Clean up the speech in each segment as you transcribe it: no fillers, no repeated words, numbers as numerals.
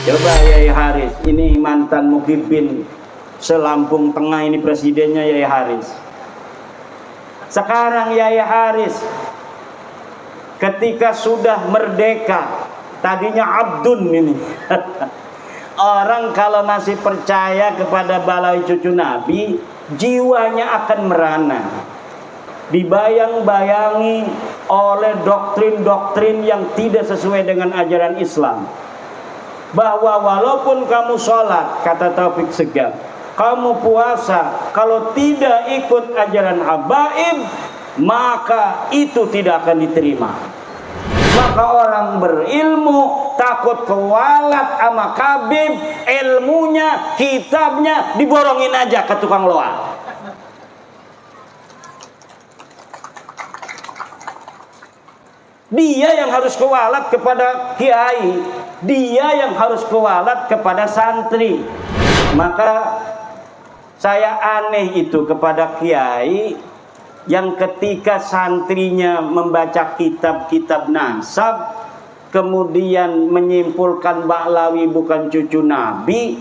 Coba Yai Haris, ini mantan Muhyiddin se-Lampung Tengah, ini presidennya Yai Haris. Sekarang Yai Haris ketika sudah merdeka, tadinya abdun ini. Orang kalau masih percaya kepada balai cucu Nabi, jiwanya akan merana, dibayang-bayangi oleh doktrin-doktrin yang tidak sesuai dengan ajaran Islam. Bahwa walaupun kamu sholat, kata Taufik Segaf, kamu puasa, kalau tidak ikut ajaran habaib, maka itu tidak akan diterima. Maka orang berilmu takut kewalat sama kabib, ilmunya, kitabnya diborongin aja ke tukang loak. Dia yang harus kewalat kepada kiai, dia yang harus kewalat kepada santri. Maka saya aneh itu kepada kiai yang ketika santrinya membaca kitab-kitab nasab, kemudian menyimpulkan Ba'lawi bukan cucu Nabi,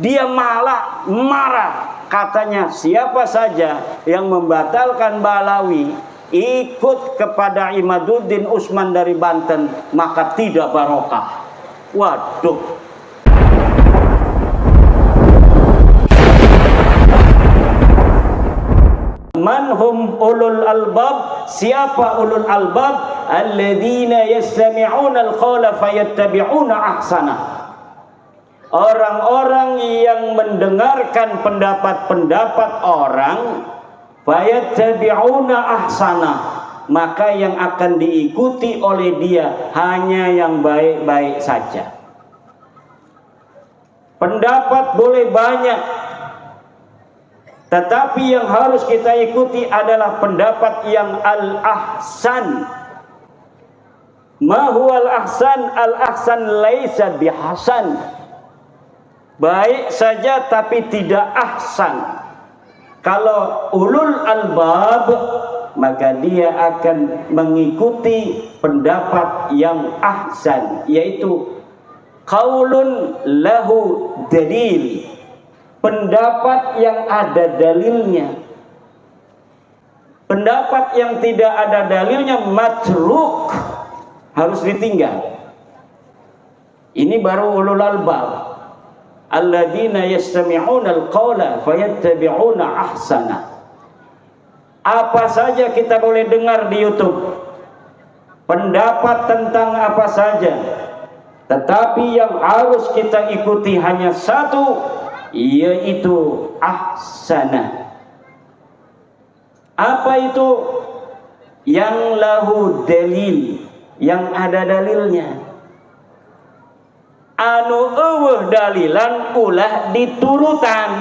dia malah marah. Katanya siapa saja yang membatalkan Ba'lawi ikut kepada Imaduddin Usman dari Banten, maka tidak barokah. Waduh. Manhum ulul albab, siapa ulul albab? Alladzina yastami'una al-qawla fayattabi'una ahsana. Orang-orang yang mendengarkan pendapat-pendapat orang, fayattabi'una ahsana, maka yang akan diikuti oleh dia hanya yang baik-baik saja. Pendapat boleh banyak, tetapi yang harus kita ikuti adalah pendapat yang al-ahsan. Ma huwa al-ahsan? Al-ahsan laisa bihasan. Baik saja tapi tidak ahsan. Kalau ulul albab, maka dia akan mengikuti pendapat yang ahsan, yaitu qaulun lahu dalil, pendapat yang ada dalilnya. Pendapat yang tidak ada dalilnya matruk, harus ditinggal. Ini baru ulul albab. Alladzina yastami'una al-qawla fayattabi'una ahsana. Apa saja kita boleh dengar di YouTube, pendapat tentang apa saja, tetapi yang harus kita ikuti hanya satu, yaitu ahsana. Apa itu? Yang lahu dalil, yang ada dalilnya. Anu eueuh dalilan ulah diturutan.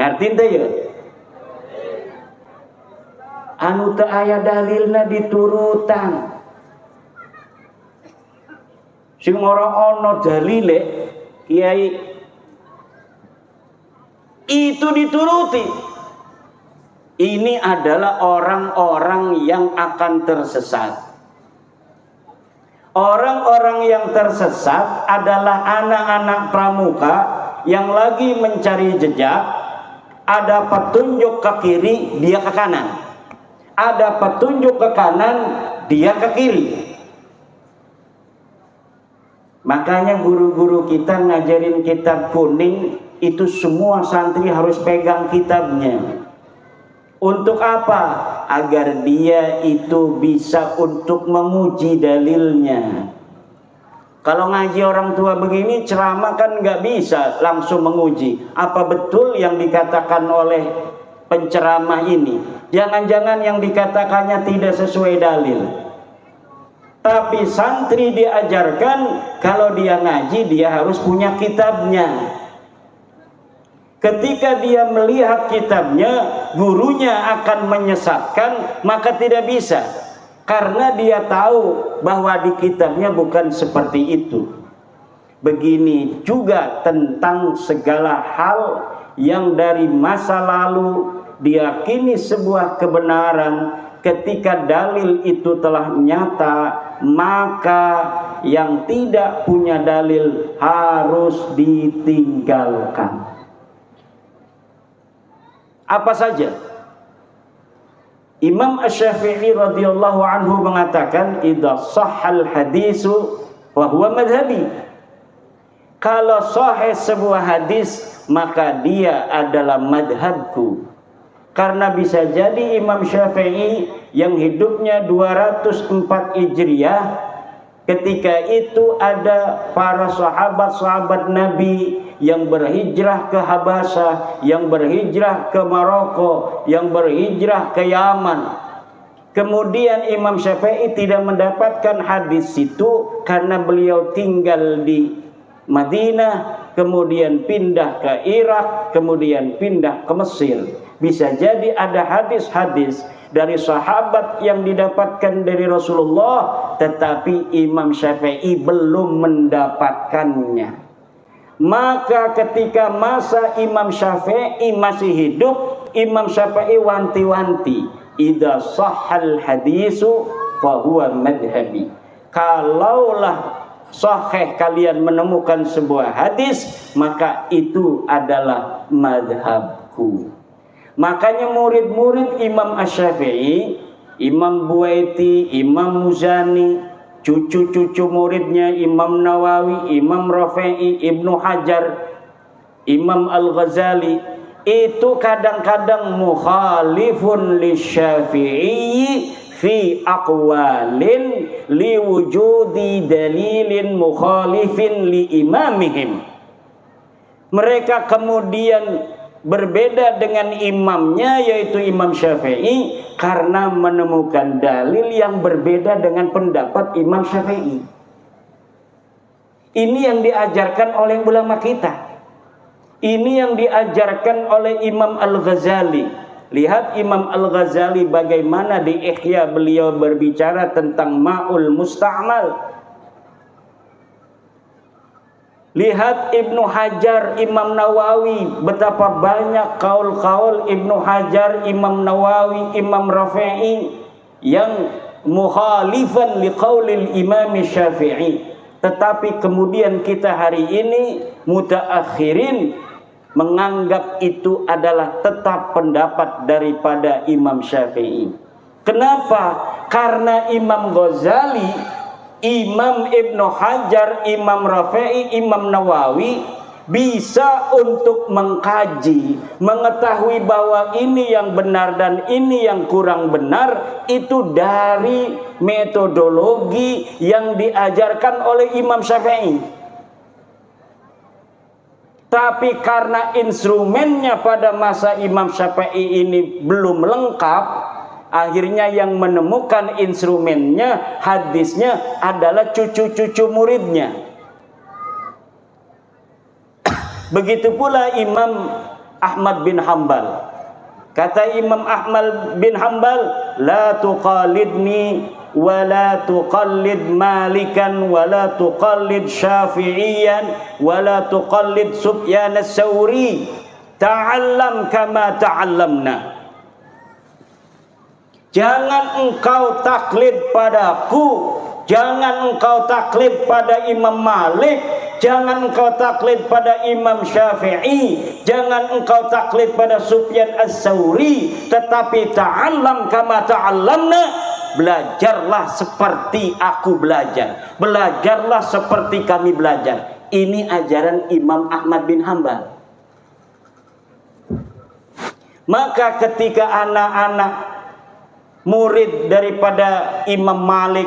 Ngarti teh ya? Anu teu aya dalilna diturutan. Sing ora ana dalile, kiai, itu dituruti. Ini adalah orang-orang yang akan tersesat. Orang-orang yang tersesat adalah anak-anak pramuka yang lagi mencari jejak. Ada petunjuk ke kiri, dia ke kanan. Ada petunjuk ke kanan, dia ke kiri. Makanya guru-guru kita ngajarin kitab kuning, itu semua santri harus pegang kitabnya. Untuk apa? Agar dia itu bisa untuk menguji dalilnya. Kalau ngaji orang tua begini, ceramah kan nggak bisa langsung menguji apa betul yang dikatakan oleh penceramah ini. Jangan-jangan yang dikatakannya tidak sesuai dalil. Tapi santri diajarkan kalau dia ngaji, dia harus punya kitabnya. Ketika dia melihat kitabnya, gurunya akan menyesatkan, maka tidak bisa. Karena dia tahu bahwa di kitabnya bukan seperti itu. Begini juga tentang segala hal yang dari masa lalu diyakini sebuah kebenaran. Ketika dalil itu telah nyata, maka yang tidak punya dalil harus ditinggalkan. Apa saja? Imam Asy-Syafi'i radhiyallahu anhu mengatakan, idza shahhal hadisu wa huwa madhhabi. Kalau sahih sebuah hadis, maka dia adalah madhabku. Karena bisa jadi Imam Syafi'i yang hidupnya 204 Hijriah, ketika itu ada para sahabat-sahabat Nabi yang berhijrah ke Habasyah, yang berhijrah ke Maroko, yang berhijrah ke Yaman. Kemudian Imam Syafi'i tidak mendapatkan hadis itu karena beliau tinggal di Madinah, kemudian pindah ke Irak, kemudian pindah ke Mesir. Bisa jadi ada hadis-hadis dari sahabat yang didapatkan dari Rasulullah, tetapi Imam Syafi'i belum mendapatkannya. Maka ketika masa Imam Syafi'i masih hidup, Imam Syafi'i wanti-wanti, idza shahhal hadisu fa huwa madhhabi. Kalaulah sahih kalian menemukan sebuah hadis, maka itu adalah madhabku. Makanya murid-murid Imam Asy-Syafi'i, Imam Buaiti, Imam Muzani, cucu-cucu muridnya Imam Nawawi, Imam Rafi'i, Ibnu Hajar, Imam Al-Ghazali, itu kadang-kadang mukhalifun lisyafi'i fi aqwalin liwujudi dalilin mukhalifin li imamihim. Mereka kemudian berbeda dengan imamnya, yaitu Imam Syafi'i, karena menemukan dalil yang berbeda dengan pendapat Imam Syafi'i. Ini yang diajarkan oleh ulama kita. Ini yang diajarkan oleh Imam Al-Ghazali. Lihat Imam Al-Ghazali bagaimana di Ihya beliau berbicara tentang ma'ul musta'mal. Lihat Ibnu Hajar, Imam Nawawi, betapa banyak kaul-kaul Ibnu Hajar, Imam Nawawi, Imam Rafi'i yang mukhalifan liqaulil Imam Syafi'i. Tetapi kemudian kita hari ini mutaakhirin menganggap itu adalah tetap pendapat daripada Imam Syafi'i. Kenapa? Karena Imam Ghazali, Imam Ibnu Hajar, Imam Rafi'i, Imam Nawawi bisa untuk mengkaji, mengetahui bahwa ini yang benar dan ini yang kurang benar, itu dari metodologi yang diajarkan oleh Imam Syafi'i. Tapi karena instrumennya pada masa Imam Syafi'i ini belum lengkap, akhirnya yang menemukan instrumennya, hadisnya adalah cucu-cucu muridnya. Begitu pula Imam Ahmad bin Hanbal. Kata Imam Ahmad bin Hanbal, la tuqalidni wa la tuqallid Malikan wa la tuqallid Syafi'iyan wa la tuqallid Sufyan as-Sawri. Ta'allam kama ta'allamna. Jangan engkau taklid padaku, jangan engkau taklid pada Imam Malik, jangan engkau taklid pada Imam Syafi'i, jangan engkau taklid pada Sufyan as-Sawri, tetapi ta'allam kama ta'allamna, belajarlah seperti aku belajar, belajarlah seperti kami belajar. Ini ajaran Imam Ahmad bin Hanbal. Maka ketika anak-anak murid daripada Imam Malik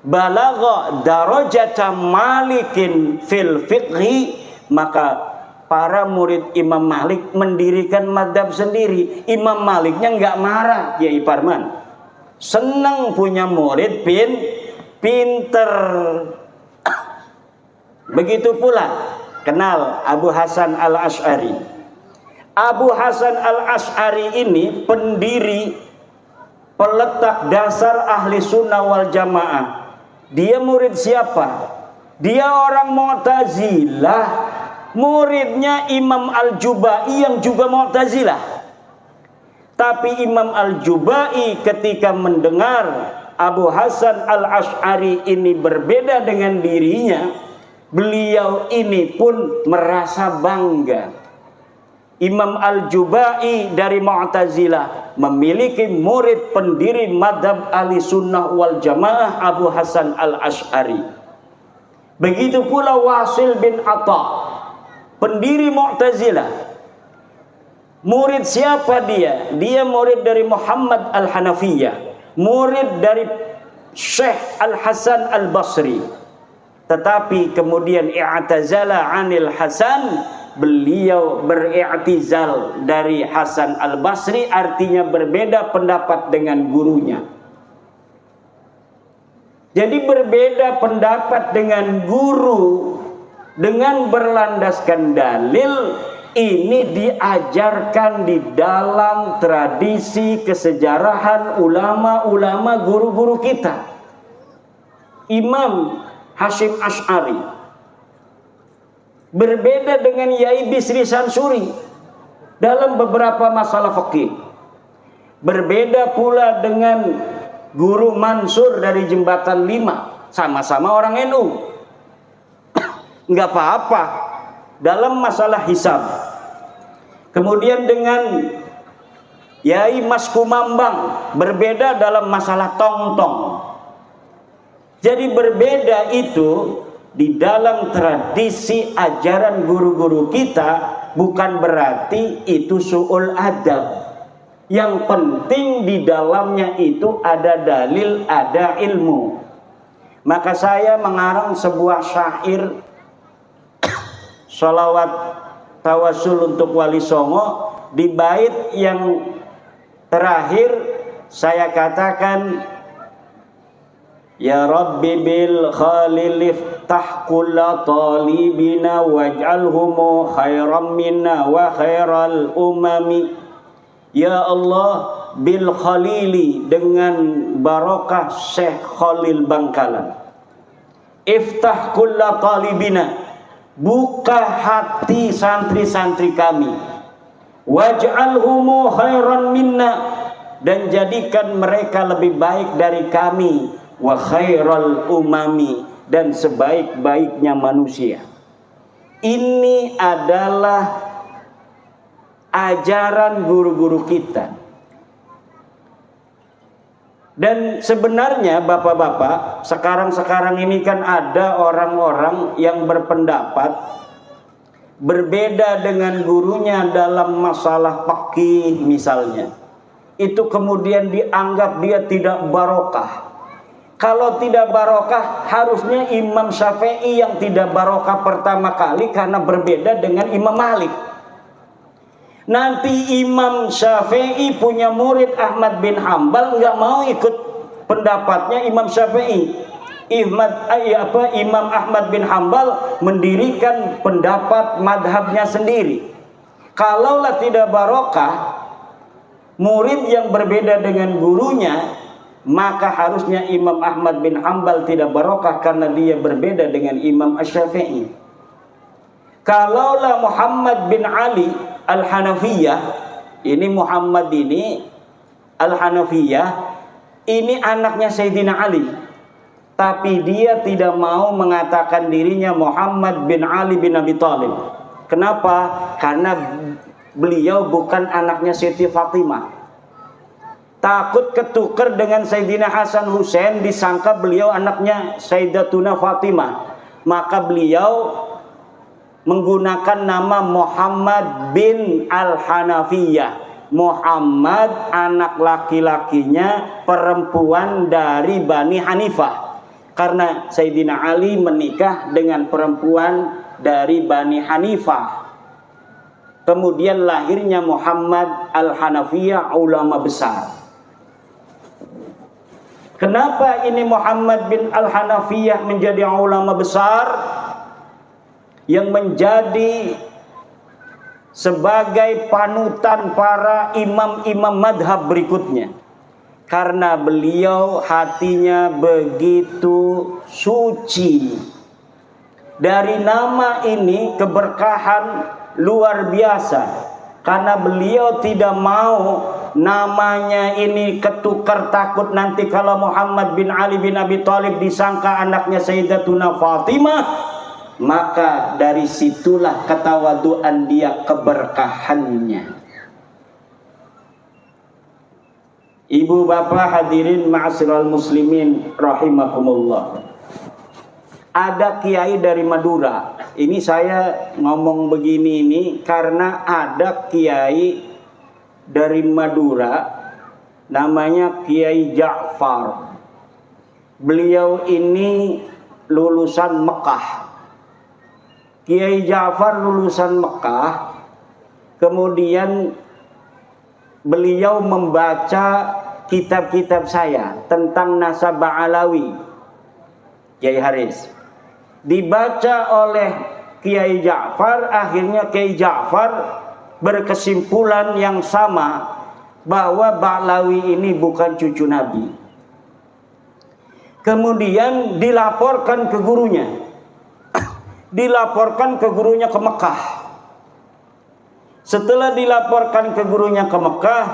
balagha darajata Malikin fil fiqhi, maka para murid Imam Malik mendirikan madhab sendiri. Imam Maliknya nggak marah, ya Iparman, senang punya murid pinter. Begitu pula kenal Abu Hasan al-Asy'ari. Abu Hasan al-Asy'ari ini pendiri, peletak dasar ahli sunnah wal jamaah. Dia murid siapa? Dia orang Mu'tazilah. Muridnya Imam Al-Jubai yang juga Mu'tazilah. Tapi Imam Al-Jubai ketika mendengar Abu Hasan al-Asy'ari ini berbeda dengan dirinya, beliau ini pun merasa bangga. Imam Al-Jubai dari Mu'tazilah memiliki murid pendiri madhab ahli sunnah wal jamaah Abu Hasan al-Asy'ari. Begitu pula Wasil bin Atha, pendiri Mu'tazilah. Murid siapa dia? Dia murid dari Muhammad al-Hanafiyah, murid dari Syekh Al-Hasan al-Basri. Tetapi kemudian i'tazala 'anil Hasan, beliau beri'tizal dari Hasan al-Basri, artinya berbeda pendapat dengan gurunya. Jadi berbeda pendapat dengan guru dengan berlandaskan dalil, ini diajarkan di dalam tradisi kesejarahan ulama-ulama guru-guru kita. Imam Hasyim Asy'ari berbeda dengan Yai Bisri Sansuri dalam beberapa masalah fikih. Berbeda pula dengan Guru Mansur dari Jembatan 5, sama-sama orang NU. Enggak apa-apa dalam masalah hisab. Kemudian dengan Yai Mas Kumambang berbeda dalam masalah tong-tong. Jadi berbeda itu di dalam tradisi ajaran guru-guru kita, bukan berarti itu su'ul adab. Yang penting di dalamnya itu ada dalil, ada ilmu. Maka saya mengarang sebuah syair sholawat tawasul untuk Wali Songo. Di bait yang terakhir saya katakan, ya Rabbi bil khalil iftah kulla talibina waj'alhumu khairam minna wa khairal umami. Ya Allah, bil khalili, dengan barokah Syekh Khalil Bangkalan, iftah kulla talibina, buka hati santri-santri kami, waj'alhumu khairan minna, dan jadikan mereka lebih baik dari kami, wa khairal umami, dan sebaik-baiknya manusia. Ini adalah ajaran guru-guru kita. Dan sebenarnya bapak-bapak, sekarang ini kan ada orang-orang yang berpendapat berbeda dengan gurunya dalam masalah fikih misalnya. Itu kemudian dianggap dia tidak barokah. Kalau tidak barokah, harusnya Imam Syafi'i yang tidak barokah pertama kali karena berbeda dengan Imam Malik. Nanti Imam Syafi'i punya murid Ahmad bin Hambal, nggak mau ikut pendapatnya Imam Syafi'i. Imam Ahmad bin Hambal mendirikan pendapat madhabnya sendiri. Kalaulah tidak barokah, murid yang berbeda dengan gurunya, maka harusnya Imam Ahmad bin Hambal tidak barokah karena dia berbeda dengan Imam Asy-Syafi'i. Kalaulah Muhammad bin Ali Al-Hanafiyah, ini Muhammad ini Al-Hanafiyah, ini anaknya Sayyidina Ali, tapi dia tidak mau mengatakan dirinya Muhammad bin Ali bin Abi Thalib. Kenapa? Karena beliau bukan anaknya Siti Fatimah. Takut ketukar dengan Sayyidina Hasan Husain, disangka beliau anaknya Sayyidatuna Fatimah. Maka beliau menggunakan nama Muhammad bin Al-Hanafiyah. Muhammad anak laki-lakinya perempuan dari Bani Hanifah. Karena Sayyidina Ali menikah dengan perempuan dari Bani Hanifah. Kemudian lahirnya Muhammad Al-Hanafiyah, ulama besar. Kenapa ini Muhammad bin Al-Hanafiyah menjadi ulama besar yang menjadi sebagai panutan para imam-imam madhab berikutnya? Karena beliau hatinya begitu suci. Dari nama ini keberkahan luar biasa. karena beliau tidak mau namanya ini ketukar, takut nanti kalau Muhammad bin Ali bin Abi Thalib disangka anaknya Sayyidatuna Fatimah. Maka dari situlah ketawaduan dia, keberkahannya. Ibu bapak hadirin ma'asyiral muslimin rahimakumullah. Ada kiai dari Madura. Ini saya ngomong begini ini karena ada kiai dari Madura namanya Kiai Ja'far. Beliau ini lulusan Mekah. Kiai Ja'far lulusan Mekah. Kemudian beliau membaca kitab-kitab saya tentang nasabah Alawi, Kiai Haris. Dibaca oleh Kiai Ja'far, akhirnya Kiai Ja'far berkesimpulan yang sama bahwa Ba'lawi ini bukan cucu Nabi. Kemudian dilaporkan ke gurunya. Dilaporkan ke gurunya ke Mekah. Setelah dilaporkan ke gurunya ke Mekah,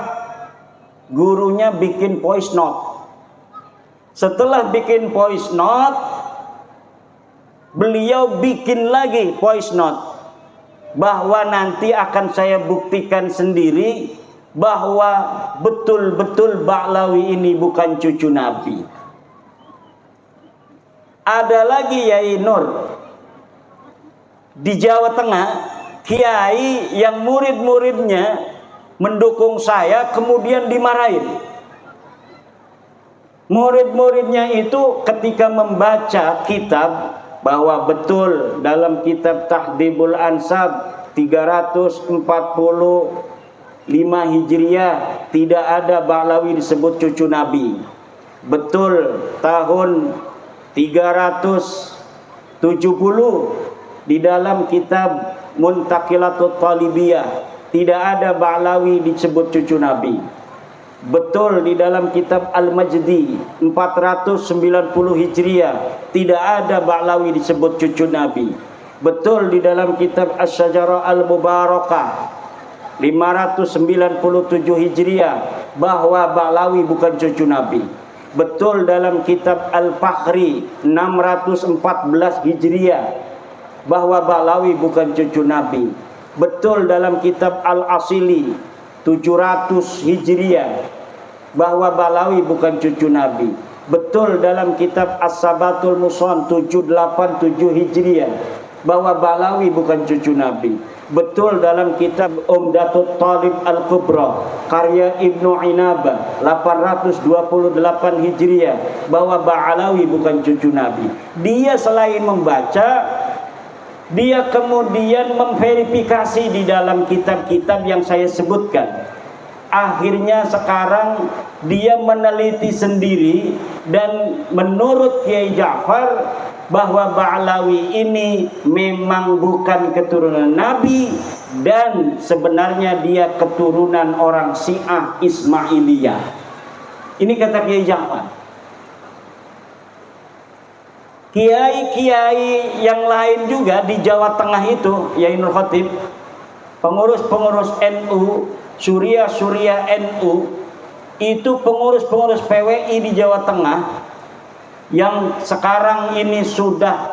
gurunya bikin voice note. Setelah bikin voice note, beliau bikin lagi voice note bahwa nanti akan saya buktikan sendiri bahwa betul-betul Ba'lawi ini bukan cucu Nabi. Ada lagi Yai Nur di Jawa Tengah, kiai yang murid-muridnya mendukung saya kemudian dimarahin. Murid-muridnya itu ketika membaca kitab bahwa betul dalam kitab Tahdhibul Ansab 345 Hijriah tidak ada Ba'lawi disebut cucu Nabi. Betul tahun 370 di dalam kitab Muntaqilatut Talibiyah tidak ada Ba'lawi disebut cucu Nabi. Betul di dalam kitab Al-Majdi 490 Hijriah tidak ada Ba'lawi disebut cucu Nabi. Betul di dalam kitab Asy-Syajarah Al-Mubarakah 597 Hijriah bahwa Ba'lawi bukan cucu Nabi. Betul dalam kitab Al-Fakhri 614 Hijriah bahwa Ba'lawi bukan cucu Nabi. Betul dalam kitab Al-Asili 700 Hijriah bahwa Ba'lawi bukan cucu Nabi. Betul dalam kitab As-Sabatul Muson 787 Hijriah bahwa Ba'lawi bukan cucu Nabi. Betul dalam kitab Umdatut Talib Al-Kubra karya Ibnu Inabah 828 Hijriah bahwa Ba'lawi bukan cucu Nabi. Dia selain membaca, dia kemudian memverifikasi di dalam kitab-kitab yang saya sebutkan. Akhirnya sekarang dia meneliti sendiri dan menurut Kiai Ja'far bahwa Ba'lawi ini memang bukan keturunan Nabi dan sebenarnya dia keturunan orang Syiah Ismailiyah. Ini kata Kiai Ja'far. Kiai-kiai yang lain juga di Jawa Tengah itu, Yai Nur Khatib, pengurus-pengurus NU, Surya NU, itu pengurus-pengurus PWI di Jawa Tengah yang sekarang ini sudah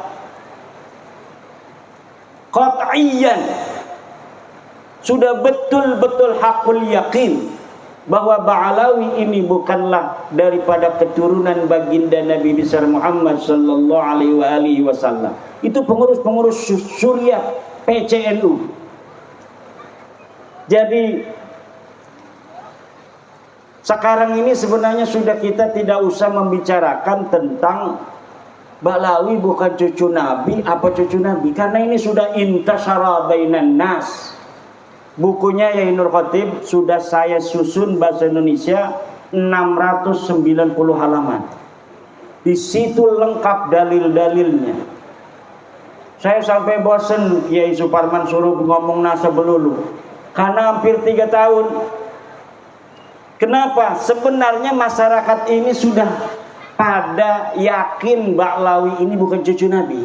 qat'iyan, sudah betul-betul hakul yakin bahwa Ba'lawi ini bukanlah daripada keturunan baginda Nabi besar Muhammad sallallahu alaihi wasallam. Itu pengurus-pengurus Surya PCNU. Jadi sekarang ini sebenarnya sudah kita tidak usah membicarakan tentang Ba'lawi bukan cucu Nabi, apa cucu Nabi, karena ini sudah intasyara bainan nas. Bukunya Yai Nur Khatib sudah saya susun bahasa Indonesia 690 halaman. Di situ lengkap dalil-dalilnya. Saya sampai bosen Kiai Suparman suruh ngomong nasab belulu karena hampir 3 tahun. Kenapa? Sebenarnya masyarakat ini sudah pada yakin Ba'lawi ini bukan cucu Nabi.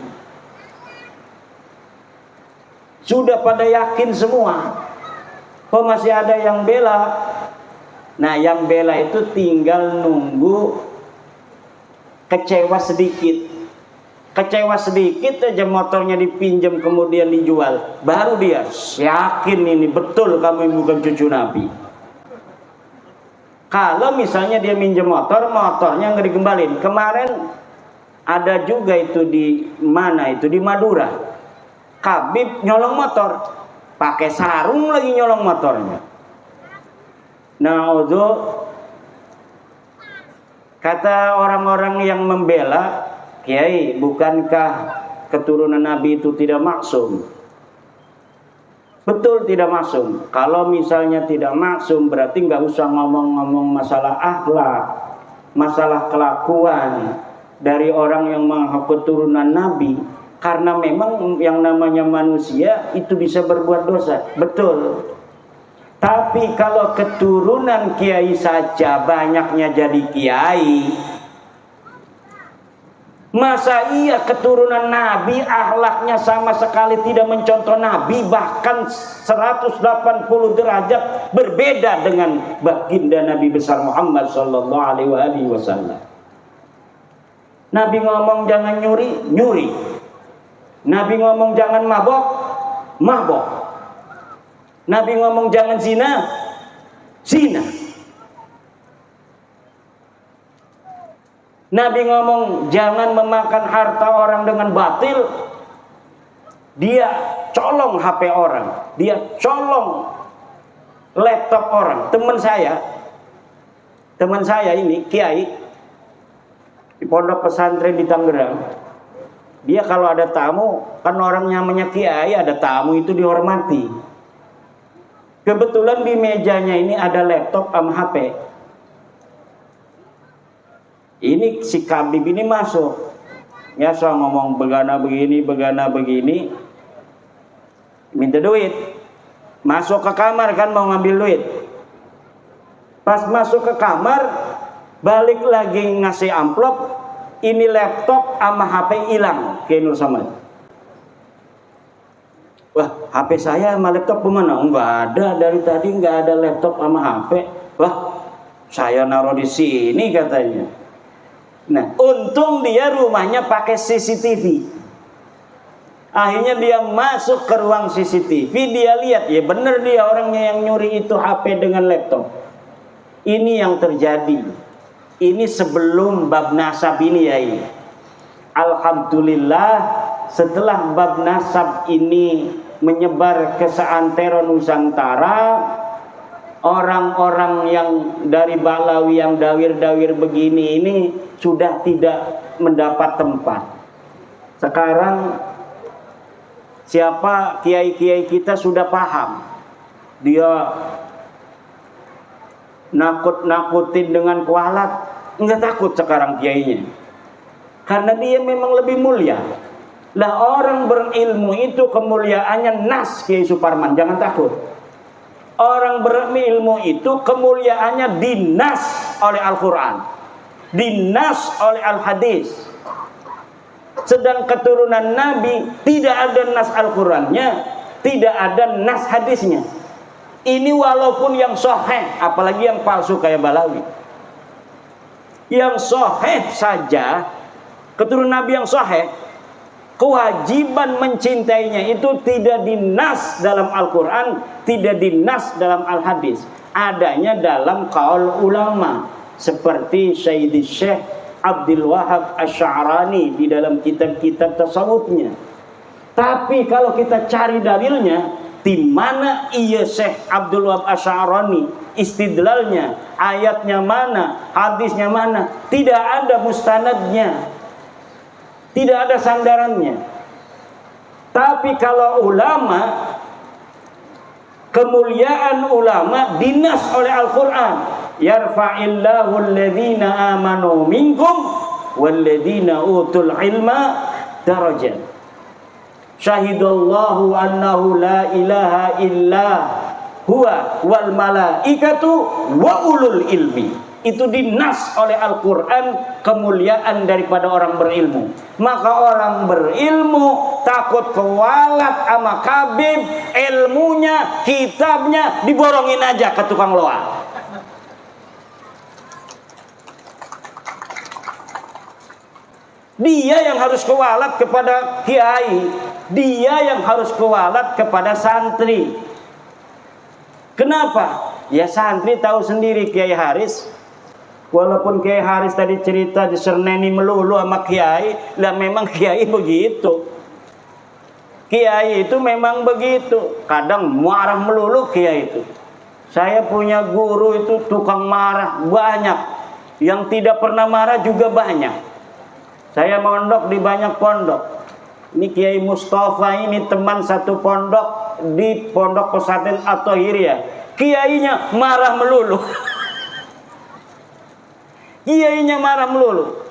Sudah pada yakin semua. Kok masih ada yang bela? Nah, yang bela itu tinggal nunggu kecewa sedikit. Kecewa sedikit aja motornya dipinjam kemudian dijual, baru dia yakin ini betul kamu bukan cucu Nabi. Kalau misalnya dia minjem motornya nggak dikembalin. Kemarin ada juga itu di mana itu, di Madura. Habib nyolong motor, pakai sarung lagi nyolong motornya. Nah, kata orang-orang yang membela, Kiai, bukankah keturunan Nabi itu tidak maksum? Betul, tidak maksum. Kalau misalnya tidak maksum, berarti nggak usah ngomong-ngomong masalah akhlak, masalah kelakuan dari orang yang mengaku keturunan Nabi. Karena memang yang namanya manusia itu bisa berbuat dosa. Betul. Tapi kalau keturunan kiai saja banyaknya jadi kiai, masa iya keturunan Nabi akhlaknya sama sekali tidak mencontoh Nabi, bahkan 180 derajat berbeda dengan baginda Nabi besar Muhammad sallallahu alaihi wasallam. Nabi ngomong jangan nyuri, nyuri. Nabi ngomong jangan mabok, mabok. Nabi ngomong jangan zina, zina. Nabi ngomong jangan memakan harta orang dengan batil. Dia colong HP orang, dia colong laptop orang. Teman saya ini kiai di pondok pesantren di Tangerang. Dia kalau ada tamu, kan orang namanya kiai, ada tamu itu dihormati. Kebetulan di mejanya ini ada laptop sama HP. Ini si Habib ini masuk. Ya, so ngomong begana begini. Minta duit. Masuk ke kamar kan mau ngambil duit. Pas masuk ke kamar, balik lagi ngasih amplop. Ini laptop sama HP hilang ke Nur Samad. Wah, HP saya sama laptop kemana? Enggak ada, dari tadi enggak ada laptop sama HP. Wah, saya naruh di sini katanya. Nah, untung dia rumahnya pakai CCTV. Akhirnya dia masuk ke ruang CCTV, dia lihat, ya bener dia orangnya yang nyuri itu HP dengan laptop. Ini yang terjadi. Ini sebelum bab nasab ini ya ini. Alhamdulillah setelah bab nasab ini menyebar ke seantero Nusantara, orang-orang yang dari Balawi yang dawir-dawir begini ini sudah tidak mendapat tempat. Sekarang siapa kiai-kiai kita sudah paham. Dia nakut-nakutin dengan kualat, enggak takut sekarang kiainya. Karena dia memang lebih mulia. Lah orang berilmu itu kemuliaannya nas, Kiai Suparman, jangan takut. Orang berilmu itu kemuliaannya dinas oleh Al-Quran, dinas oleh Al-Hadis. Sedang keturunan Nabi tidak ada nas Al-Qurannya, tidak ada nas hadisnya. Ini walaupun yang sahih, apalagi yang palsu kayak Balawi. Yang sahih saja, keturunan Nabi yang sahih, kewajiban mencintainya itu tidak dinas dalam Al-Quran, tidak dinas dalam Al-Hadis. Adanya dalam qaul ulama, seperti Sayyidi Syekh Abdul Wahab Asy'arani di dalam kitab-kitab tasawufnya. Tapi kalau kita cari dalilnya, di mana iya Syekh Abdul Wahab Asy'arani istidlalnya, ayatnya mana, hadisnya mana, tidak ada mustanadnya, tidak ada sandarannya. Tapi kalau ulama, kemuliaan ulama dinas oleh Al-Quran. Yarfa'illahu alladhina amanu minkum walladhina utul ilma darajat. Syahidallahu annahu la ilaha illa huwa wal malaikatu wa ulul ilmi. itu dinas oleh Al-Quran kemuliaan daripada orang berilmu. Maka orang berilmu takut kewalat sama kabib, ilmunya, kitabnya diborongin aja ke tukang loa. Dia yang harus kewalat kepada kiai, dia yang harus kewalat kepada santri. Kenapa? Ya santri tahu sendiri Kiai Haris. Walaupun Kiai Haris tadi cerita diserneni melulu sama kiai, lah memang kiai begitu. Kiai itu memang begitu. Kadang marah melulu kiai itu. Saya punya guru itu tukang marah banyak. Yang tidak pernah marah juga banyak. Saya mondok di banyak pondok. Ini Kiai Mustafa ini teman satu pondok di Pondok Pesantren At-Thahiriyah. Kiainya marah melulu. Kiainya marah melulu.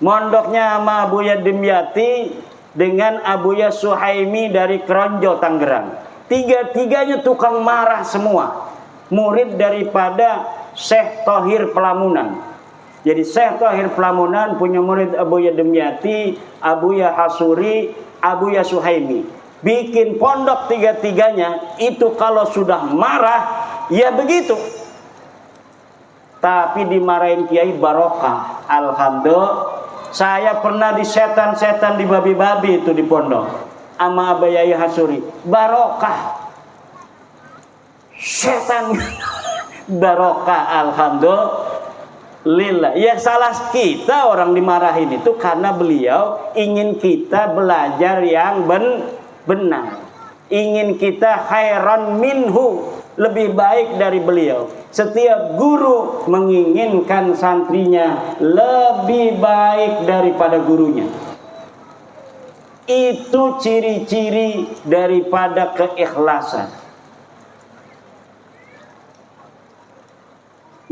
Mondoknya sama Abuya Dimyati dengan Abuya Suhaimi dari Kronjo Tangerang. Tiga-tiganya tukang marah semua. Murid daripada Syekh Thohir Pelamunan. Jadi Syekh Thohir Pelamunan punya murid Abuya Dimyati, Abuya Hasuri, Abuya Suhaimi. Bikin pondok tiga-tiganya itu kalau sudah marah ya begitu. Tapi dimarahin kiai barokah. Alhamdulillah. Saya pernah di setan-setan di babi-babi itu di pondok sama Abuya Hasuri. Barokah. Setan barokah alhamdulillah. Lillah. Ya salah kita orang dimarahin itu karena beliau ingin kita belajar yang benar. Ingin kita khairan minhu, lebih baik dari beliau. Setiap guru menginginkan santrinya lebih baik daripada gurunya. Itu ciri-ciri daripada keikhlasan.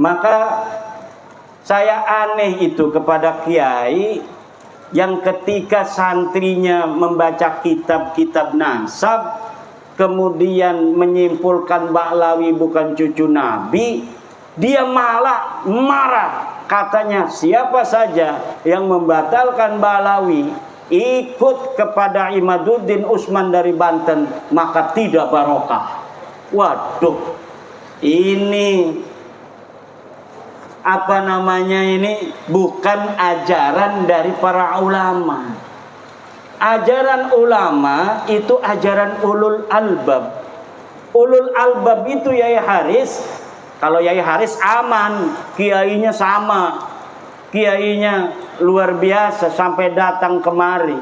Maka saya aneh itu kepada kiai yang ketika santrinya membaca kitab-kitab nasab kemudian menyimpulkan Ba'lawi bukan cucu Nabi, dia malah marah. Katanya siapa saja yang membatalkan Ba'lawi ikut kepada Imaduddin Usman dari Banten maka tidak barokah. Waduh, ini apa namanya ini bukan ajaran dari para ulama. Ajaran ulama itu ajaran ulul albab. Ulul albab itu Yai Haris. Kalau Yai Haris aman, kiainya sama. Kiainya luar biasa sampai datang kemari.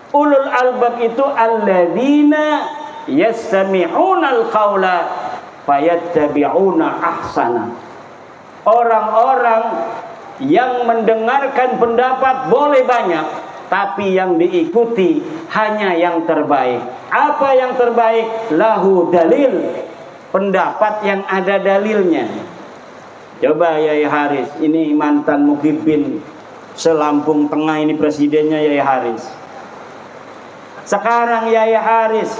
Ulul albab itu alladzina yastami'unal qaula fayattabi'una ahsana. Orang-orang yang mendengarkan pendapat boleh banyak, tapi yang diikuti hanya yang terbaik. Apa yang terbaik? Lahu dalil, pendapat yang ada dalilnya. Coba Yai Haris, ini mantan Muhyiddin se-Lampung Tengah, ini presidennya Yai Haris. Sekarang Yai Haris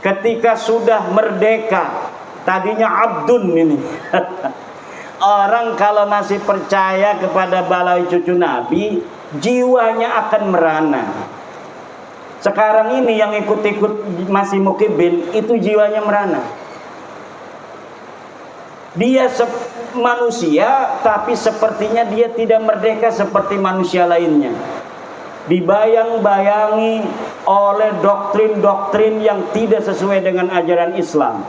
ketika sudah merdeka, tadinya abdun ini. Orang kalau masih percaya kepada Ba'lawi cucu Nabi, jiwanya akan merana. Sekarang ini yang ikut-ikut masih Muhyiddin itu jiwanya merana. Dia manusia, tapi sepertinya dia tidak merdeka seperti manusia lainnya. Dibayang-bayangi oleh doktrin-doktrin yang tidak sesuai dengan ajaran Islam.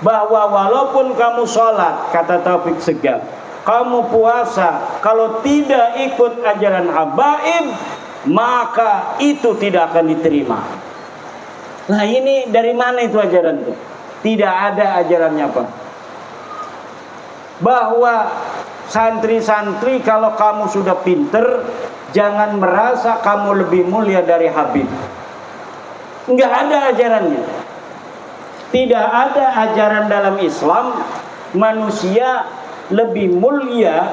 Bahwa walaupun kamu sholat, kata Taufik Segaf, kamu puasa, kalau tidak ikut ajaran habaib, maka itu tidak akan diterima. Nah ini dari mana itu ajaran itu? Tidak ada ajarannya Pak. Bahwa santri-santri kalau kamu sudah pinter, jangan merasa kamu lebih mulia dari Habib. Enggak ada ajarannya. Tidak ada ajaran dalam Islam manusia lebih mulia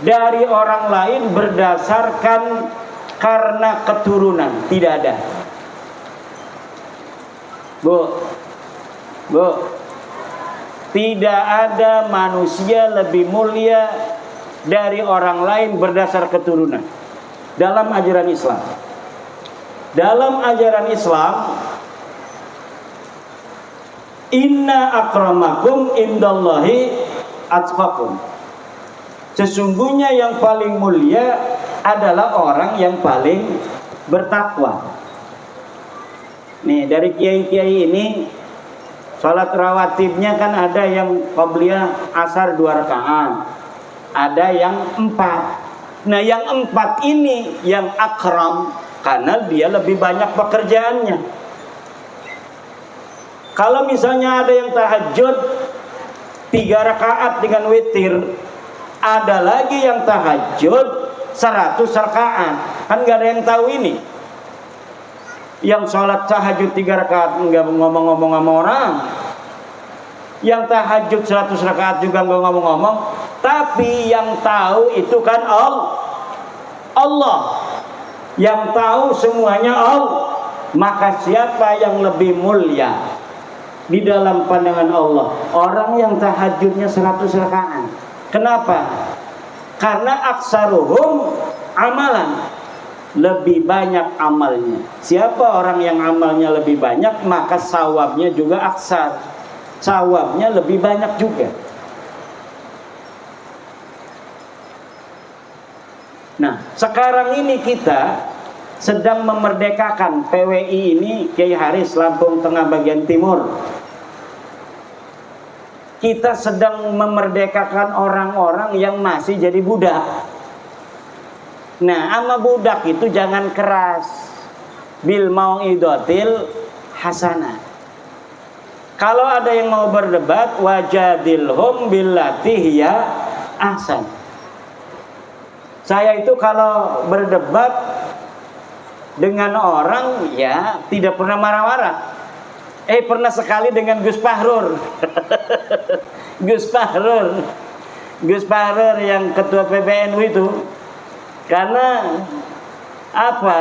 dari orang lain berdasarkan karena keturunan. Tidak ada. Bu, tidak ada manusia lebih mulia dari orang lain berdasar keturunan dalam ajaran Islam. Dalam ajaran Islam, inna akramakum indallahi atqakum. Sesungguhnya yang paling mulia adalah orang yang paling bertakwa. Nih, dari kiai-kiai ini salat rawatibnya kan ada yang qabliyah asar 2 rakaat, ada yang 4. Nah, yang 4 ini yang akram karena dia lebih banyak pekerjaannya. Kalau misalnya ada yang tahajud 3 rakaat dengan witir, ada lagi yang tahajud 100 rakaat. Kan gak ada yang tahu ini. Yang sholat tahajud 3 rakaat enggak ngomong-ngomong sama orang, yang tahajud 100 rakaat juga enggak ngomong-ngomong. Tapi yang tahu itu kan Allah. Yang tahu semuanya Allah. Maka siapa yang lebih mulia di dalam pandangan Allah? Orang yang tahajudnya 100 rakaat. Kenapa? Karena aksaruhum amalan, lebih banyak amalnya. Siapa orang yang amalnya lebih banyak, maka sawabnya juga aksar, sawabnya lebih banyak juga. Nah, sekarang ini kita sedang memerdekakan PWI ini, Kiai Haris, Lampung Tengah bagian timur. Kita sedang memerdekakan orang-orang yang masih jadi budak. Nah, sama budak itu jangan keras. Bil mau'idotil hasanah. Kalau ada yang mau berdebat, wajadilhum billati hiya ahsan. Saya itu kalau berdebat dengan orang, ya tidak pernah marah-marah. Pernah sekali dengan Gus Fahrur. Gus Fahrur yang ketua PBNU itu. Karena apa?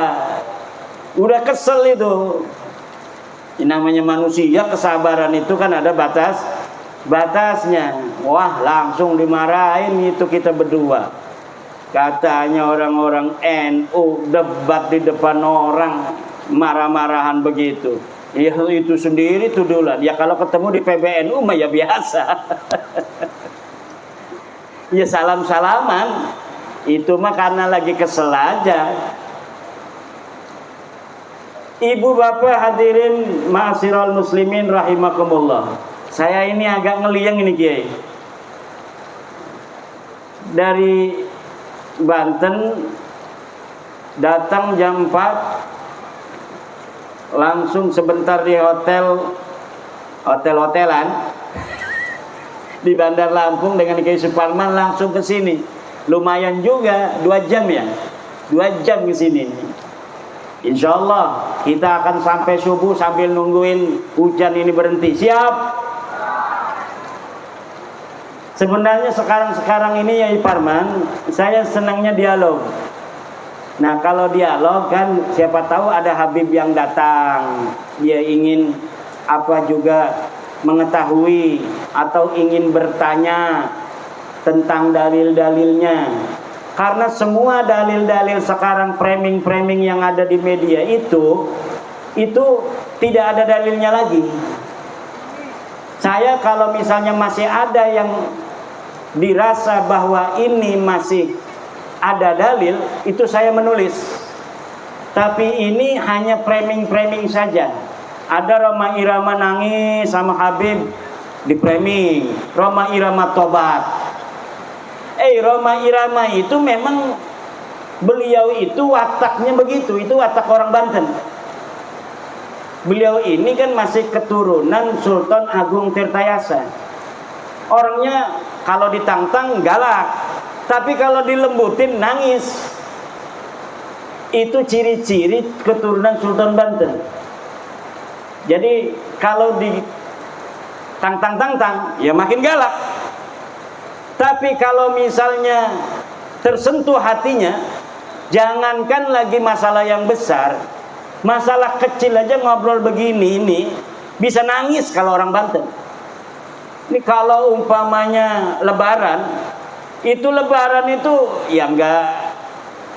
Udah kesel itu. Ini namanya manusia, kesabaran itu kan ada batasnya. Wah, langsung dimarahin itu kita berdua. Katanya orang-orang NU debat di depan orang, marah-marahan begitu. Ya itu sendiri tudulan. Ya kalau ketemu di PBNU mah ya biasa. Ya salam-salaman. Itu mah karena lagi kesel aja. Ibu bapak hadirin ma'asyiral muslimin rahimakumullah. Saya ini agak ngeliang ini Kiai. Dari Banten datang jam 4, langsung sebentar di hotel-hotelan di Bandar Lampung dengan Kiai Suparman, langsung ke sini. Lumayan juga 2 jam ya. 2 jam ke sini. Insyaallah kita akan sampai subuh sambil nungguin hujan ini berhenti. Siap? Sebenarnya sekarang ini ya Parman, saya senangnya dialog. Nah, kalau dialog kan siapa tahu ada Habib yang datang, dia ingin apa juga mengetahui atau ingin bertanya tentang dalil-dalilnya. Karena semua dalil-dalil sekarang, framing-framing yang ada di media itu tidak ada dalilnya lagi. Saya kalau misalnya masih ada yang dirasa bahwa ini masih ada dalil, itu saya menulis. Tapi ini hanya framing-framing saja. Ada Roma Irama nangis sama Habib di framing, Roma Irama tobat. Roma Irama itu memang beliau itu wataknya begitu, itu watak orang Banten. Beliau ini kan masih keturunan Sultan Agung Tirtayasa. Orangnya kalau ditantang galak, tapi kalau dilembutin nangis. Itu ciri-ciri keturunan Sultan Banten. Jadi kalau ditantang-tantang ya makin galak. Tapi kalau misalnya tersentuh hatinya, jangankan lagi masalah yang besar, masalah kecil aja ngobrol begini ini bisa nangis kalau orang Banten. Ini kalau umpamanya lebaran itu ya enggak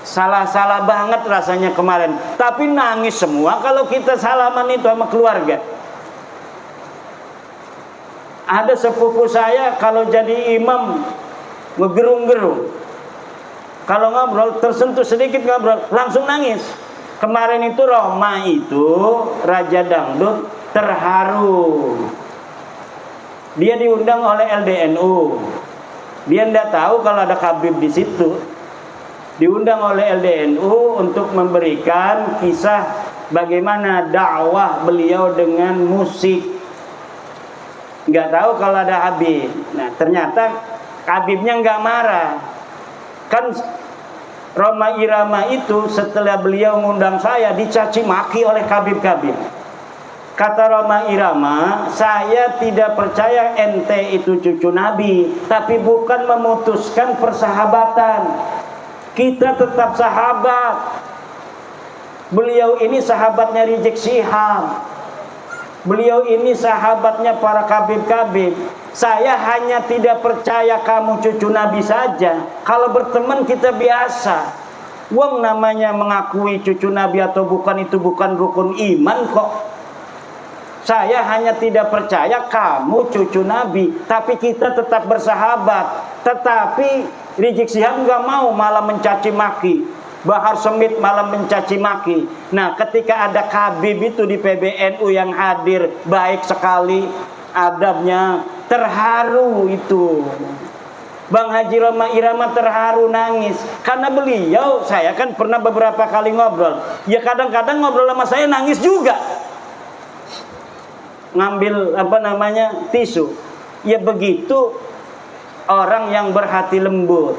salah-salah banget rasanya kemarin, tapi nangis semua kalau kita salaman itu sama keluarga. Ada sepupu saya kalau jadi imam ngegerung-gerung, kalau ngobrol tersentuh sedikit ngobrol langsung nangis. Kemarin itu Roma itu Raja Dangdut terharu, dia diundang oleh LDNU. Dia tidak tahu kalau ada Habib di situ. Diundang oleh LDNU untuk memberikan kisah bagaimana dakwah beliau dengan musik. Nggak tahu kalau ada Habib. Nah, ternyata Habibnya nggak marah. Kan Roma Irama itu setelah beliau mengundang saya dicaci maki oleh Habib-Habib. Kata Roma Irama, saya tidak percaya ente itu cucu Nabi, tapi bukan memutuskan persahabatan. Kita tetap sahabat. Beliau ini sahabatnya Rizik Syihab. Beliau ini sahabatnya para kabib-kabib. Saya hanya tidak percaya kamu cucu Nabi saja. Kalau berteman kita biasa. Wong namanya mengakui cucu Nabi atau bukan itu bukan rukun iman kok. Saya hanya tidak percaya kamu cucu Nabi, tapi kita tetap bersahabat. Tetapi Rizik Syihab nggak mau, malah mencaci maki. Bahar Smith malah mencaci maki. Nah, ketika ada Habib itu di PBNU yang hadir, baik sekali adabnya, terharu itu. Bang Haji Roma Irama terharu nangis karena beliau, saya kan pernah beberapa kali ngobrol. Ya kadang-kadang ngobrol sama saya nangis juga. Ngambil tisu. Ya begitu orang yang berhati lembut.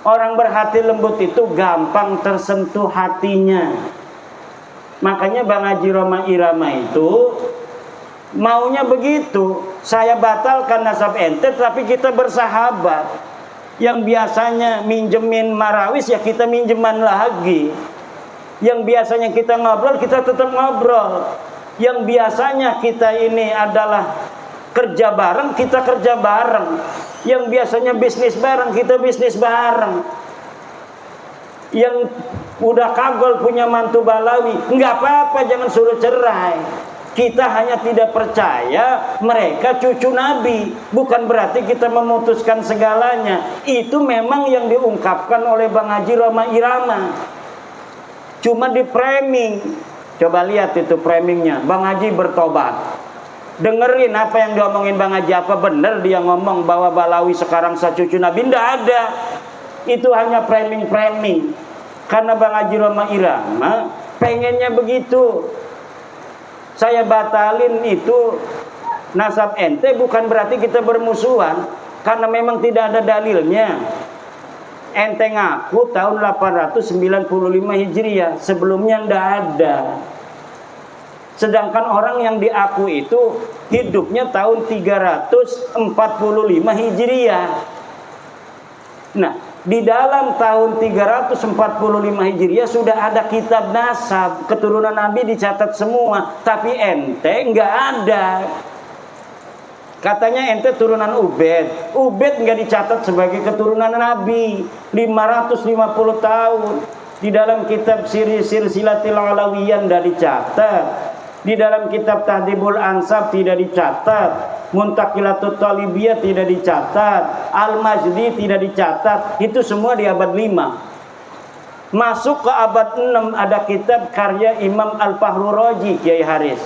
Orang berhati lembut itu gampang tersentuh hatinya. Makanya Bang Haji Roma Irama itu maunya begitu. Saya batalkan nasab ente, tapi kita bersahabat. Yang biasanya minjemin marawis, ya kita minjeman lagi. Yang biasanya kita ngobrol, kita tetap ngobrol. Yang biasanya kita ini adalah kerja bareng, kita kerja bareng. Yang biasanya bisnis bareng, kita bisnis bareng. Yang udah kagol punya mantu Balawi, nggak apa-apa, jangan suruh cerai. Kita hanya tidak percaya mereka cucu Nabi. Bukan berarti kita memutuskan segalanya. Itu memang yang diungkapkan oleh Bang Haji Roma Irama. Cuma di framing. Coba lihat itu framingnya. Bang Haji bertobat. Dengerin apa yang diomongin Bang Haji. Apa benar dia ngomong bahwa Balawi sekarang secucu Nabi? Tidak ada. Itu hanya framing-framing. Karena Bang Haji Roma Irama pengennya begitu. Saya batalin itu nasab ente bukan berarti kita bermusuhan. Karena memang tidak ada dalilnya. Ente ngaku tahun 895 Hijriah. Sebelumnya tidak ada. Sedangkan orang yang diaku itu hidupnya tahun 345 Hijriah. Nah, di dalam tahun 345 Hijriah sudah ada kitab nasab, keturunan Nabi dicatat semua, tapi ente nggak ada. Katanya ente turunan Ubed. Ubed nggak dicatat sebagai keturunan Nabi. 550 tahun. Di dalam kitab Silsilatul Alawiyah tidak dicatat. Di dalam kitab Tahdhibul Ansab tidak dicatat. Muntaqilatut Talibiyah tidak dicatat. Al-Majdi tidak dicatat. Itu semua di abad 5. Masuk ke abad 6 ada kitab karya Imam Al-Fahru Raji, Kiai Haris.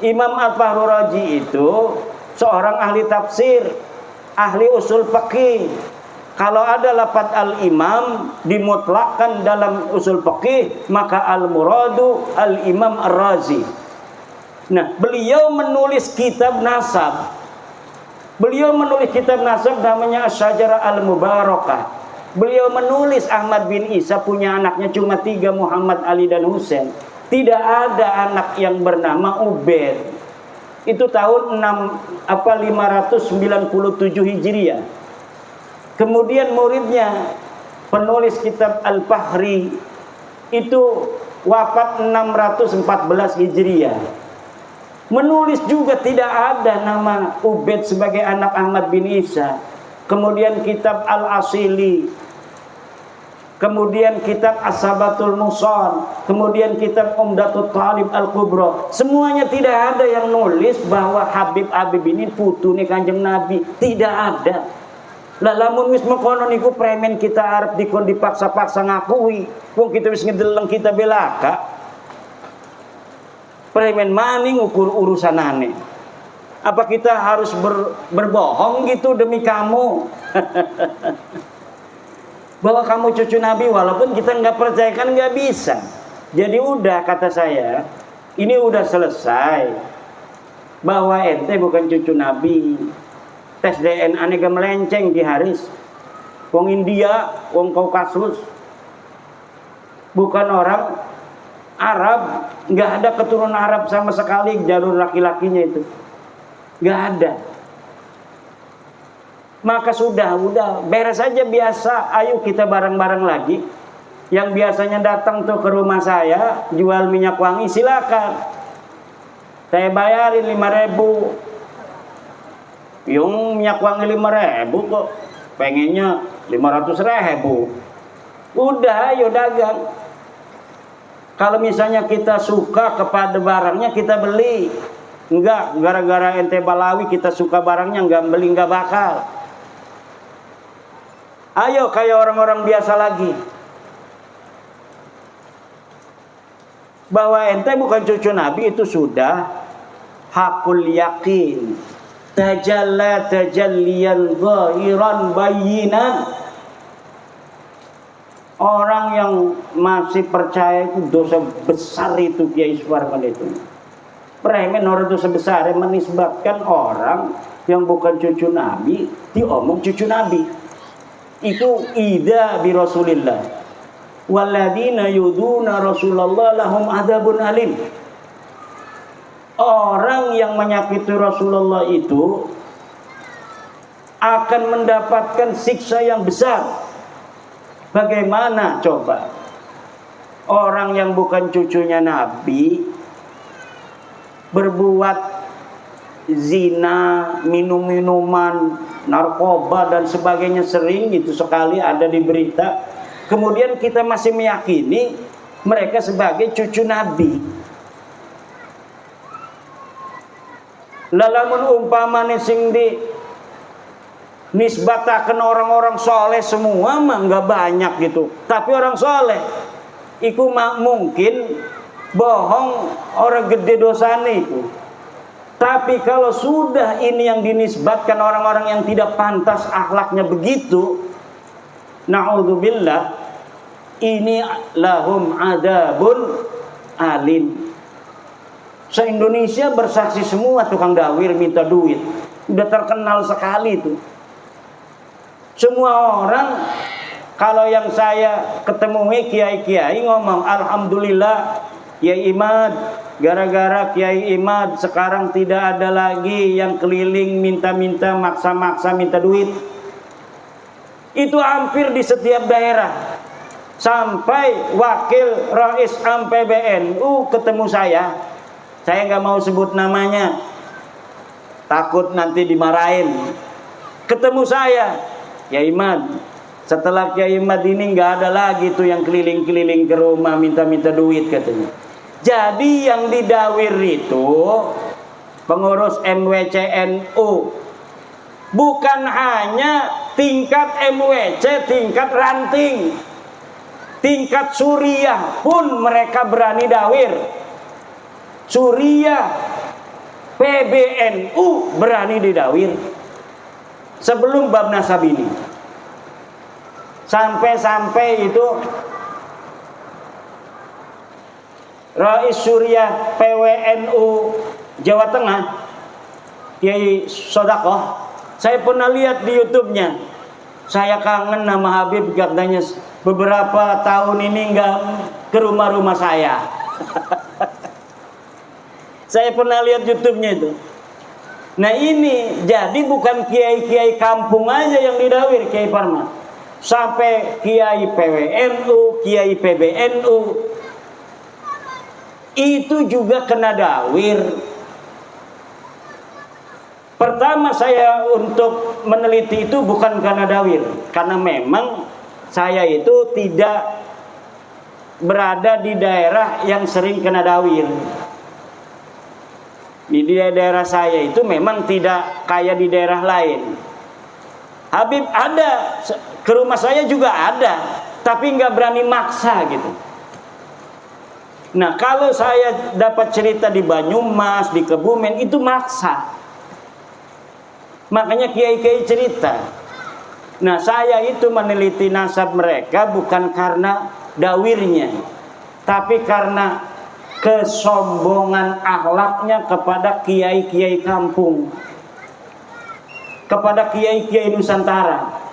Imam Al-Fahru Raji itu seorang ahli tafsir, ahli usul fikih. Kalau ada lafaz al-imam dimutlakkan dalam usul fikih, maka al-muradu al-imam ar-razi. Nah, beliau menulis kitab nasab. Beliau menulis kitab nasab namanya Asy-Syajarah Al-Mubarakah. Beliau menulis Ahmad bin Isa punya anaknya cuma 3, Muhammad, Ali dan Husain. Tidak ada anak yang bernama Ubed. Itu tahun 597 Hijriah. Kemudian muridnya penulis kitab Al-Fahri itu wafat 614 Hijriah. Menulis juga tidak ada nama Ubaid sebagai anak Ahmad bin Isa. Kemudian kitab Al-Asili, kemudian kitab As-Sabatul Muson, kemudian kitab Umdatul Talib Al-Kubra. Semuanya tidak ada yang nulis bahwa Habib ini putune Kanjeng Nabi. Tidak ada. Lah lamun wis mengkono niku premen kita arep dikon dipaksa-paksa ngakui. Wong kita wis ngedeleng kita belaka. Premen maning ukur urusanane. Apa kita harus berbohong gitu demi kamu? Bahwa kamu cucu Nabi, walaupun kita nggak percaya kan nggak bisa. Jadi udah, kata saya, ini udah selesai. Bahwa ente bukan cucu Nabi. Tes DNA nya melenceng Ki Haris. Wong India, wong Kaukasus, bukan orang Arab, nggak ada keturunan Arab sama sekali jalur laki-lakinya itu. Nggak ada. Maka sudah beres saja biasa. Ayo kita bareng-bareng lagi. Yang biasanya datang tuh ke rumah saya jual minyak wangi, silakan. Saya bayarin 5.000. Yung minyak wangi 5.000 kok. Pengennya 500.000. Udah, ayo dagang. Kalau misalnya kita suka kepada barangnya, kita beli. Enggak, gara-gara ente Balawi kita suka barangnya, enggak beli, enggak bakal. Ayo kayak orang-orang biasa lagi. Bahwa ente bukan cucu Nabi itu sudah hakul yakin. Tajalla tajalliyan zahiran bayinan. Orang yang masih percaya itu dosa besar itu Kiai Suparman itu. Premen orang dosa besar yang menisbatkan orang yang bukan cucu Nabi diomong cucu Nabi. Itu ida bi Rasulillah. Walladzina yuduna Rasulullah lahum adzabun alim. Orang yang menyakiti Rasulullah itu akan mendapatkan siksa yang besar. Bagaimana coba orang yang bukan cucunya Nabi berbuat zina, minum-minuman, narkoba dan sebagainya, sering itu sekali ada di berita. Kemudian kita masih meyakini mereka sebagai cucu Nabi. Lalamun umpamane sing di nisbataken orang-orang soleh semua mah nggak banyak gitu. Tapi orang soleh iku mungkin bohong orang gede dosane itu. Tapi kalau sudah ini yang dinisbatkan orang-orang yang tidak pantas akhlaknya begitu, na'udzubillah, ini lahum adzabun alim. Se-Indonesia bersaksi semua tukang dawir minta duit. Udah terkenal sekali itu. Semua orang, kalau yang saya ketemui kiai-kiai ngomong, alhamdulillah Kiai Imad, gara-gara Kiai Imad sekarang tidak ada lagi yang keliling minta-minta, maksa-maksa minta duit. Itu hampir di setiap daerah. Sampai wakil Rais Am PBNU ketemu saya nggak mau sebut namanya, takut nanti dimarahin. Ketemu saya, Kiai Imad, setelah Kiai Imad ini nggak ada lagi tuh yang keliling-keliling ke rumah minta-minta duit katanya. Jadi yang didawir itu pengurus MWCNU, bukan hanya tingkat MWC, tingkat ranting, tingkat Suriah pun mereka berani dawir. Suriah, PBNU berani didawir sebelum bab nasab ini. Sampai-sampai itu Rais Suriah PWNU Jawa Tengah, Kiai Sodakoh, saya pernah lihat di YouTube-nya. Saya kangen nama Habib, katanya beberapa tahun ini nggak ke rumah-rumah saya. Saya pernah lihat YouTube-nya itu. Nah ini jadi bukan kiai-kiai kampung aja yang didawir Kiai Parman, sampai kiai PWNU, kiai PBNU itu juga kena dawir. Pertama saya untuk meneliti itu bukan karena dawir, karena memang saya itu tidak berada di daerah yang sering kena dawir. Di daerah saya itu memang tidak kayak di daerah lain. Habib ada, ke rumah saya juga ada, tapi nggak berani maksa gitu. Nah kalau saya dapat cerita di Banyumas, di Kebumen, itu maksa. Makanya kiai-kiai cerita. Nah saya itu meneliti nasab mereka bukan karena dawirnya, tapi karena kesombongan akhlaknya kepada kiai-kiai kampung, kepada kiai-kiai Nusantara.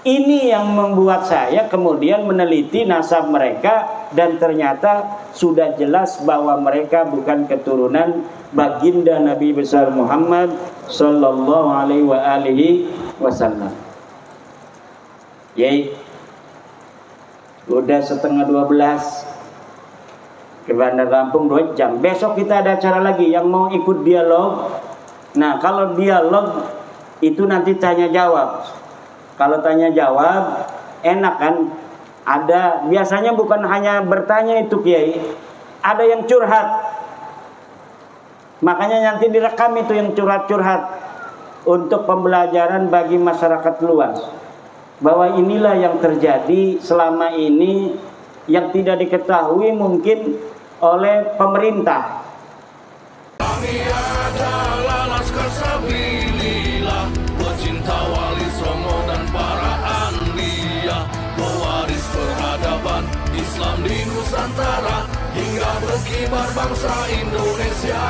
Ini yang membuat saya kemudian meneliti nasab mereka, dan ternyata sudah jelas bahwa mereka bukan keturunan baginda Nabi besar Muhammad sallallahu alaihi wasallam. Yai, udah setengah 12, ke Bandar Lampung 2 jam. Besok kita ada acara lagi, yang mau ikut dialog. Nah kalau dialog itu nanti tanya jawab. Kalau tanya jawab enak kan, ada biasanya bukan hanya bertanya itu kiai, ada yang curhat. Makanya nanti direkam itu yang curhat-curhat, untuk pembelajaran bagi masyarakat luas, bahwa inilah yang terjadi selama ini yang tidak diketahui mungkin oleh pemerintah. Kami adalah Laskar Sabilillah, pecinta Wali Songo dan para anbiya, pewaris peradaban Islam di Nusantara hingga berkibar bangsa Indonesia.